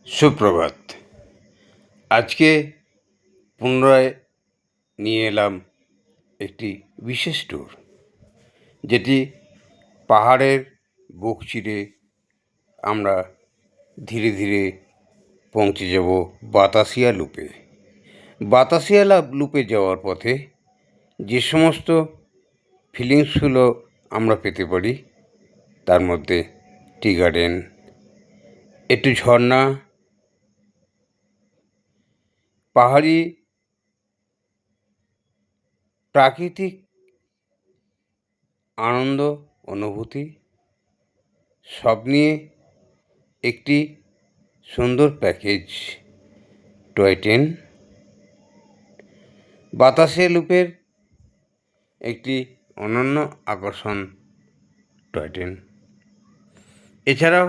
সুপ্রভাত। আজকে পুনরায় নিয়ে এলাম একটি বিশেষ ট্যুর, যেটি পাহাড়ের বুক চিরে আমরা ধীরে ধীরে পৌঁছে যাব বাতাসিয়া লুপে। বাতাসিয়া লুপে যাওয়ার পথে যে সমস্ত ফিলিংসগুলো আমরা পেতে পারি, তার মধ্যে টি গার্ডেন, একটু ঝর্ণা, পাহাড়ি প্রাকৃতিক আনন্দ অনুভূতি সব নিয়ে একটি সুন্দর প্যাকেজ টয় ট্রেন। বাতাসিয়া লুপের একটি অনন্য আকর্ষণ টয় ট্রেন। এছাড়াও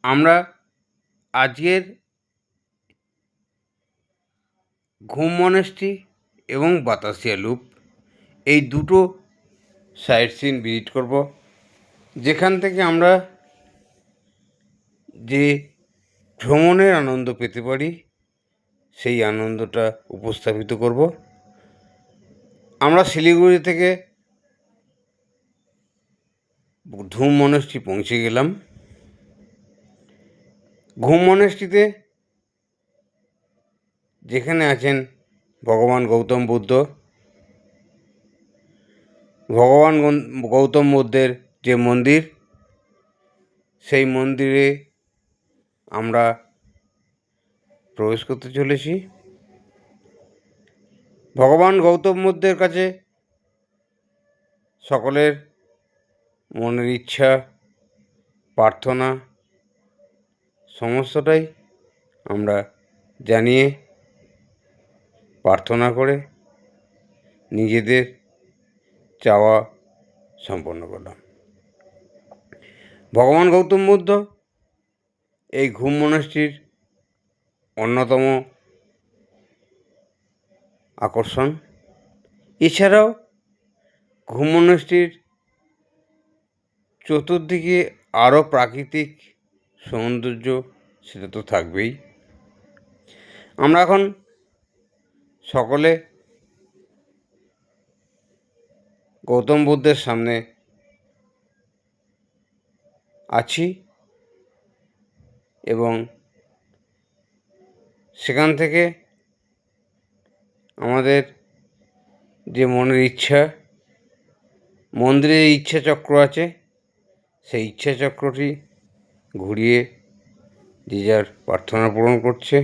আমরা আজকের ঘুম মনেস্ট্রি এবং বাতাসিয়া লুপ এই দুটো সাইট সিন ভিজিট করব, যেখান থেকে আমরা যে ভ্রমণের আনন্দ পেতে পারি সেই আনন্দটা উপস্থাপিত করব। আমরা শিলিগুড়ি থেকে ঘুম মনেস্ট্রি পৌঁছে গেলাম। ঘুম মনেস্ট্রিতে যেখানে আছেন ভগবান গৌতম বুদ্ধ, ভগবান গৌতম বুদ্ধের যে মন্দির, সেই মন্দিরে আমরা প্রবেশ করতে চলেছি। ভগবান গৌতম বুদ্ধের কাছে সকলের মনের ইচ্ছা, প্রার্থনা সমস্তটাই আমরা জানিয়ে প্রার্থনা করে নিজেদের চাওয়া সম্পন্ন করলাম। ভগবান গৌতম বুদ্ধ এই ঘুম মনেস্ট্রির অন্যতম আকর্ষণ। এছাড়াও ঘুম মনেস্ট্রির চতুর্দিকে আরও প্রাকৃতিক সৌন্দর্য সেটা তো থাকবেই। আমরা এখন সকলে গৌতম বুদ্ধের সামনে আছি এবং সেখান থেকে আমাদের যে মনের ইচ্ছা, মন্দিরে ইচ্ছা চক্র আছে, সেই ইচ্ছা চক্রটি ঘুরিয়ে যে যার প্রার্থনা পূরণ করছে।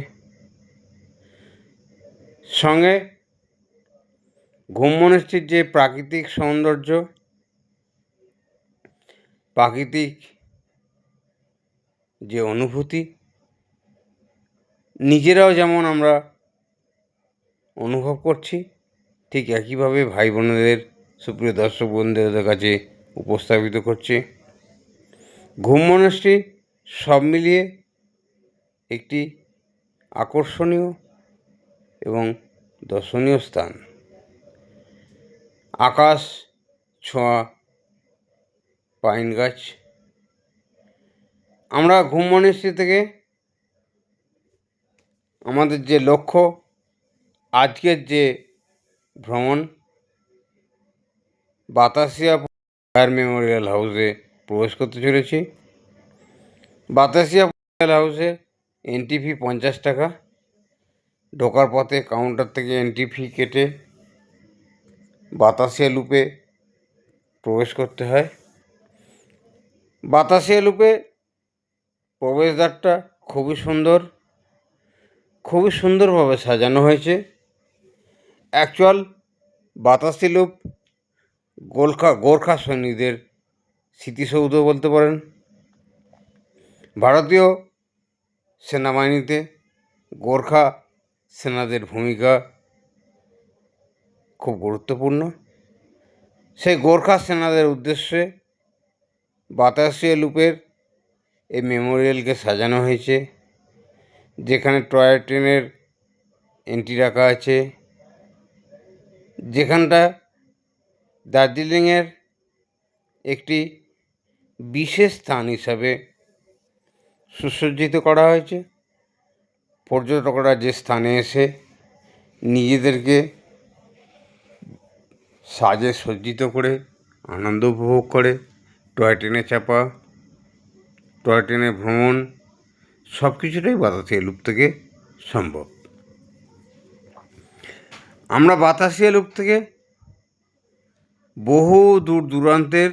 সঙ্গে ঘুম মনেস্ট্রির যে প্রাকৃতিক সৌন্দর্য, প্রাকৃতিক যে অনুভূতি, নিজেরাও যেমন আমরা অনুভব করছি, ঠিক একইভাবে ভাই বোনেদের, সুপ্রিয় দর্শক বন্ধুদের কাছে উপস্থাপিত করছি। ঘুম মনেস্ট্রি সব মিলিয়ে একটি আকর্ষণীয় এবং দর্শনীয় স্থান। আকাশ ছোঁয়া পাইন গাছ। আমরা ঘুম মনেস্ট্রি থেকে আমাদের যে লক্ষ্য, আজকের যে ভ্রমণ, বাতাসিয়া ফায়ার মেমোরিয়াল হাউসে প্রবেশ করতে চলেছি। বাতাসিয়া মেমোরিয়াল হাউসে এন্ট্রি ফি 50 টাকা। ঢোকার পথে কাউন্টার থেকে এন্ট্রি ফি কেটে বাতাসিয়া লুপে প্রবেশ করতে হয়। বাতাসিয়া লুপে প্রবেশদ্বারটা খুবই সুন্দরভাবে সাজানো হয়েছে। অ্যাকচুয়াল বাতাসিয়া লুপ গোর্খা সৈনিকদের স্মৃতিসৌধ বলতে পারেন। ভারতীয় সেনাবাহিনীতে গোর্খা সেনাদের ভূমিকা খুব গুরুত্বপূর্ণ। সেই গোর্খা সেনাদের উদ্দেশ্যে বাতাসিয়া লুপের এই মেমোরিয়ালকে সাজানো হয়েছে, যেখানে টয় ট্রেনের এন্ট্রি রাখা আছে, যেখানটা দার্জিলিংয়ের একটি বিশেষ স্থান হিসাবে সুসজ্জিত করা হয়েছে। পর্যটকরা যে স্থানে এসে নিজেদেরকে সাজে সজ্জিত করে আনন্দ উপভোগ করে, টয় ট্রেনে চাপা, টয় ট্রেনে ভ্রমণ, সব কিছুটাই বাতাসিয়া লুপ থেকে সম্ভব। আমরা বাতাসিয়া লুপ থেকে বহু দূর দূরান্তের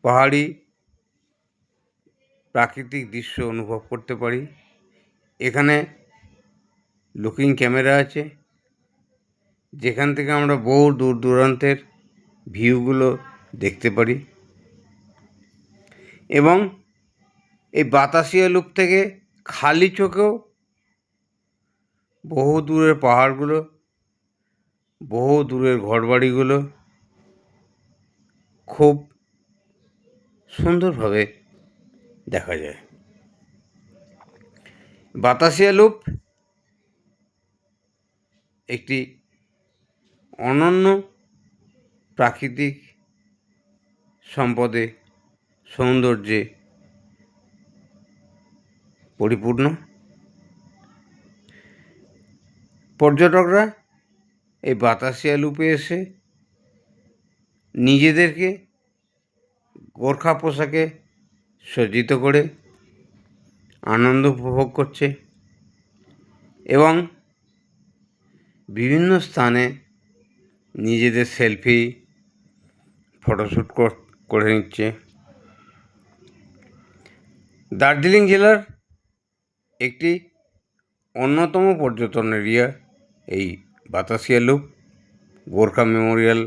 পাহাড়ি প্রাকৃতিক দৃশ্য অনুভব করতে পারি। এখানে লুকিং ক্যামেরা আছে, যেখান থেকে আমরা বহু দূর দূরান্তের ভিউগুলো দেখতে পারি। এবং এই বাতাসিয়া লুপ থেকে খালি চোখেও বহু দূরের পাহাড়গুলো, বহু দূরের ঘরবাড়িগুলো খুব সুন্দরভাবে দেখা যায়। বাতাসিয়া লুপ একটি অনন্য প্রাকৃতিক সম্পদে, সৌন্দর্যে পরিপূর্ণ। পর্যটকরা এই বাতাসিয়া লুপে এসে নিজেদেরকে গোর্খা পোশাকে সজ্জিত করে আনন্দ উপভোগ করছে এবং বিভিন্ন স্থানে নিজেদের সেলফি, ফটোশ্যুট করে নিচ্ছে। দার্জিলিং জেলার একটি অন্যতম পর্যটন এরিয়া এই Batasia loop, Gorkha memorial,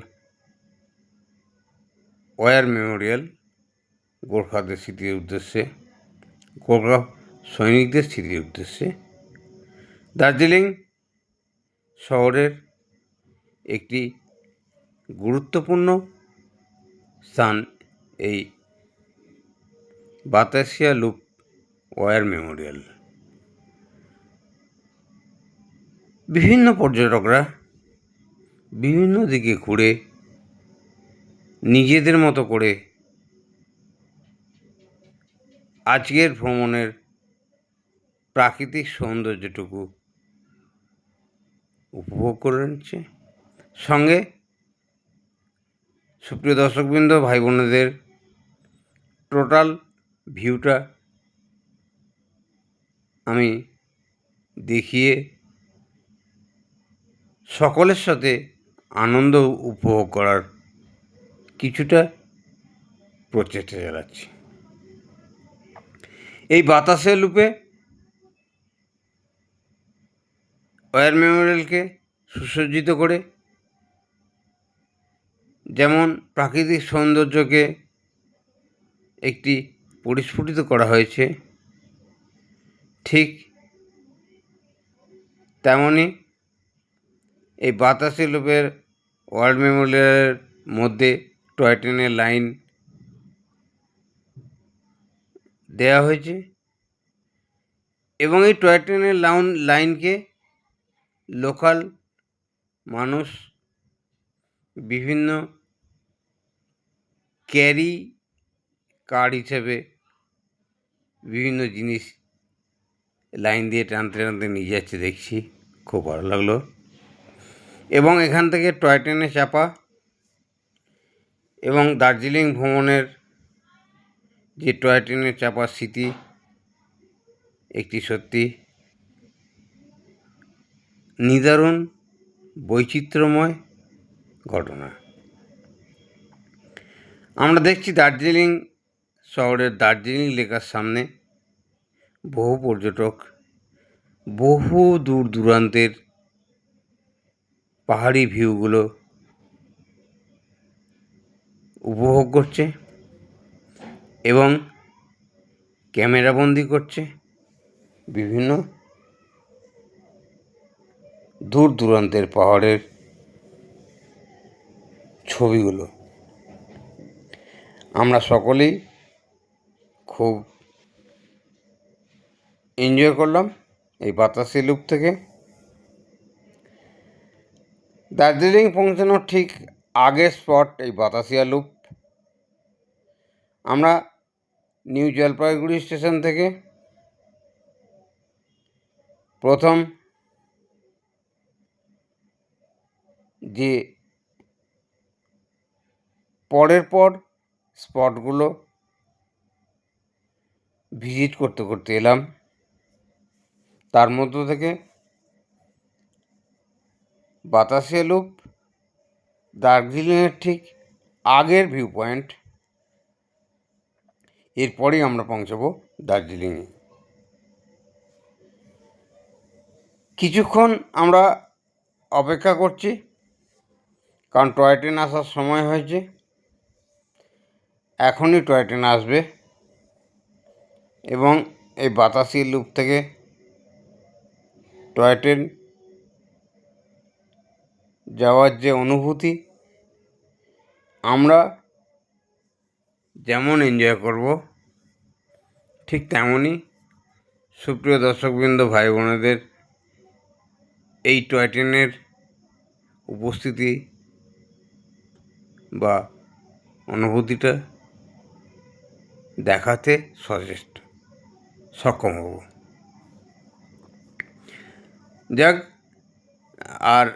war memorial, গোর্খাদের স্মৃতির উদ্দেশ্যে, গোর্খা সৈনিকদের স্মৃতির উদ্দেশ্যে। দার্জিলিং শহরের একটি গুরুত্বপূর্ণ স্থান এই বাতাসিয়া লুপ ওয়ার মেমোরিয়াল। বিভিন্ন পর্যটকরা বিভিন্ন দিকে ঘুরে নিজেদের মতো করে আজকের ভ্রমণের প্রাকৃতিক সৌন্দর্যটুকু উপভোগ করে নিচ্ছে। সঙ্গে সুপ্রিয় দর্শকবৃন্দ, ভাই বোনেদের টোটাল ভিউটা আমি দেখিয়ে সকলের সাথে আনন্দ উপভোগ করার কিছুটা প্রচেষ্টা চালাচ্ছি। এই বাতাসিয়া লুপে ওয়ার মেমোরিয়ালকে সুসজ্জিত করে যেমন প্রাকৃতিক সৌন্দর্যকে একটি পরিস্ফুটিত করা হয়েছে, ঠিক তেমনই এই বাতাসিয়া লুপের ওয়ার মেমোরিয়ালের মধ্যে টয় ট্রেনের লাইন দেওয়া হয়েছে এবং এই টয় ট্রেনের লাইনকে লোকাল মানুষ বিভিন্ন ক্যারি কার হিসেবে বিভিন্ন জিনিস লাইন দিয়ে টানতে টানতে নিয়ে যাচ্ছে, দেখছি খুব ভালো লাগলো। এবং এখান থেকে টয় ট্রেনে চাপা এবং দার্জিলিং ভ্রমণের যে টয় ট্রেনে চাপার স্মৃতি একটি সত্যি নিদারুণ বৈচিত্র্যময় ঘটনা। আমরা দেখছি দার্জিলিং শহরের দার্জিলিং লেকের সামনে বহু পর্যটক বহু দূর দূরান্তের পাহাড়ি ভিউগুলো উপভোগ করছে এবং ক্যামেরাবন্দি করছে বিভিন্ন দূর দূরান্তের পাহাড়ের ছবিগুলো। আমরা সকলেই খুব এনজয় করলাম এই বাতাসিয়া লুপ থেকে। দার্জিলিং পৌঁছানোর ঠিক আগের স্পট এই বাতাসিয়া লুপ। আমরা নিউ জলপাইগুড়ি স্টেশন থেকে প্রথম যে পরের পর স্পটগুলো ভিজিট করতে করতে এলাম, তার মধ্য থেকে বাতাসিয়া লুপ, দার্জিলিংয়ের ঠিক আগের ভিউ পয়েন্ট, এরপরেই আমরা পৌঁছাবো দার্জিলিংয়ে। কিছুক্ষণ আমরা অপেক্ষা করছি, কারণ টয় ট্রেন আসার সময় হয়েছে। এখনই টয় ট্রেন আসবে এবং এই বাতাসিয়া লুপ থেকে টয় ট্রেন যাওয়ার যে অনুভূতি, আমরা যেমন এনজয় করব ঠিক তেমনই সুপ্রিয় দর্শকবৃন্দ, ভাই বোনেদের এই টয় ট্রেনের উপস্থিতি বা অনুভূতিটা দেখাতে সক্ষম হব। যাক, আর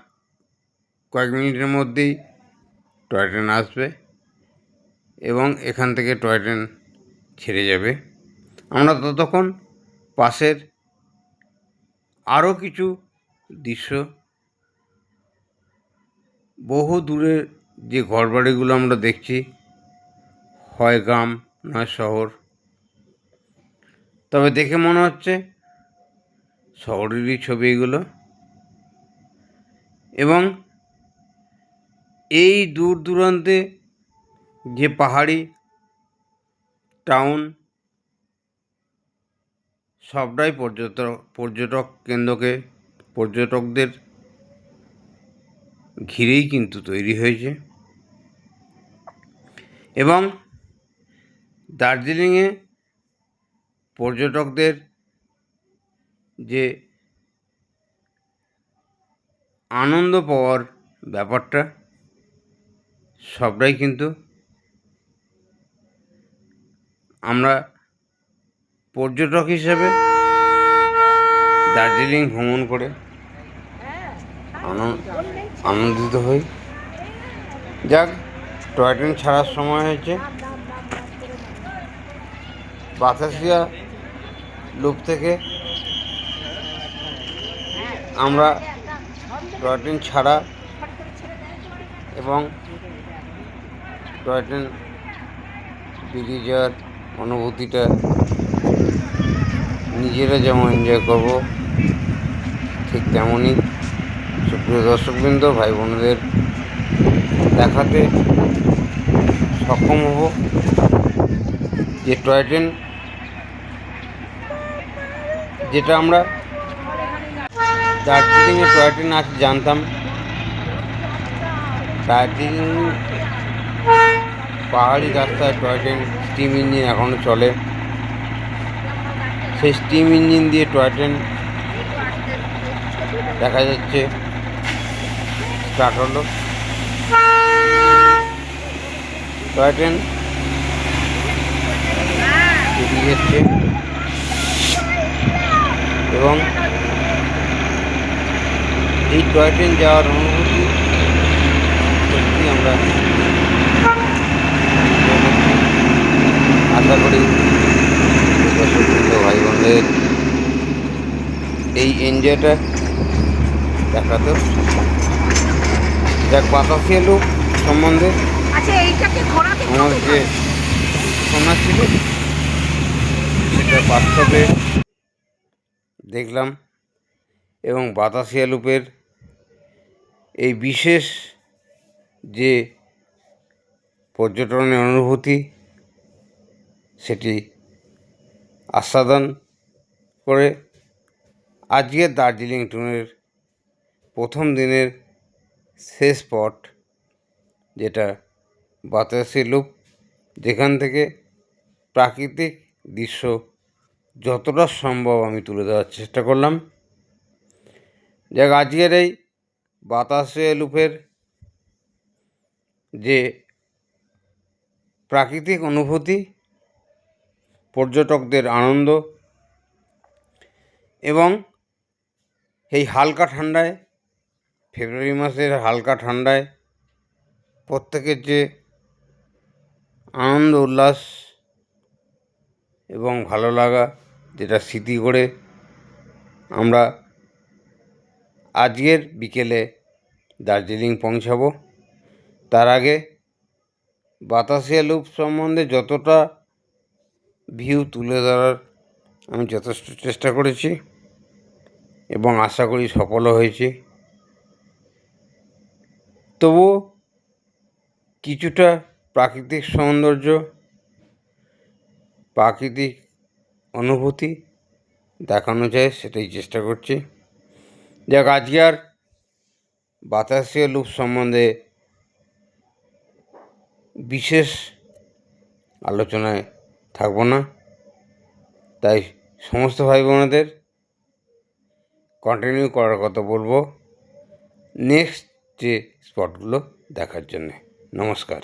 কয়েক মিনিটের মধ্যেই টয় ট্রেন আসবে এবং এখান থেকে টয় ট্রেন ছেড়ে যাবে। আমরা ততক্ষণ পাশের আরও কিছু দৃশ্য, বহু দূরে যে ঘরবাড়িগুলো আমরা দেখছি, হয় গ্রাম নয় শহর, তবে দেখে মনে হচ্ছে শহরেরই ছবি এগুলো। এবং এই দূর দূরান্তে যে পাহাড়ি টাউন, সবটাই পর্যটক কেন্দ্রকে, পর্যটকদের ঘিরেই কিন্তু তৈরি হয়েছে। এবং দার্জিলিংয়ে পর্যটকদের যে আনন্দ পাওয়ার ব্যাপারটা, সবটাই কিন্তু আমরা পর্যটক হিসেবে দার্জিলিং ভ্রমণ করে আনন্দিত হই। যাক, টয় ট্রেন ছাড়ার সময় হয়েছে। বাতাসিয়া লুপ থেকে আমরা টয় ট্রেন ছাড়া এবং টয় ট্রেন বেরিয়ে যাওয়ার অনুভূতিটা নিজেরা যেমন এনজয় করব, ঠিক তেমনই সুপ্রিয় দর্শকবৃন্দ, ভাই বোনেদের দেখাতে সক্ষম হব যে টয় ট্রেন, যেটা আমরা দার্জিলিংয়ে টয় ট্রেন আছে জানতাম, দার্জিলিং পাহাড়ি রাস্তায় টয় ট্রেন স্টিম ইঞ্জিন এখনও চলে। সেই স্টিম ইঞ্জিন দিয়ে টয় ট্রেন দেখা যাচ্ছে স্টার্ট হলো। টয় ট্রেন বেরিয়ে যাচ্ছে এবং এই টয় ট্রেন যাওয়ার অনুভূতি সত্যি আমরা আশা করি দর্শকবৃন্দ, ভাই বোনদের এই এনজয়টা দেখাতেও। যাক, বাতাসিয়া লুপ সম্বন্ধে আমার যে শোনা ছিল সেটা বাস্তবে দেখলাম এবং বাতাসিয়া লুপের এই বিশেষ যে পর্যটনের অনুভূতি, সেটি আস্বাদন করে আজকের দার্জিলিং ট্যুরের প্রথম দিনের শেষ স্পট, যেটা বাতাসিয়া লুপ, যেখান থেকে প্রাকৃতিক দৃশ্য যতটা সম্ভব আমি তুলে ধরার চেষ্টা করলাম। যাক, আজকের এই বাতাসিয়া লুপের যে প্রাকৃতিক অনুভূতি, পর্যটকদের আনন্দ এবং এই হালকা ঠান্ডায়, ফেব্রুয়ারি মাসের হালকা ঠান্ডায় প্রত্যেকের যে আনন্দ উল্লাস এবং ভালো লাগা, যেটা স্মৃতি করে আমরা আজকের বিকেলে দার্জিলিং পৌঁছাবো। তার আগে বাতাসিয়া লুপ সম্বন্ধে যতটা ভিউ তুলে ধরার আমি যথেষ্ট চেষ্টা করেছি এবং আশা করি সফলও হয়েছি। তবুও কিছুটা প্রাকৃতিক সৌন্দর্য, প্রাকৃতিক অনুভূতি দেখানো যায়, সেটাই চেষ্টা করছি। যাক, আজকে আর বাতাসিয়া লুপ সম্বন্ধে বিশেষ আলোচনায় থাকবো না, তাই সমস্ত ভাই বোনেদের কন্টিনিউ করার কথা বলবো নেক্সট যে স্পটগুলো দেখার জন্যে। নমস্কার।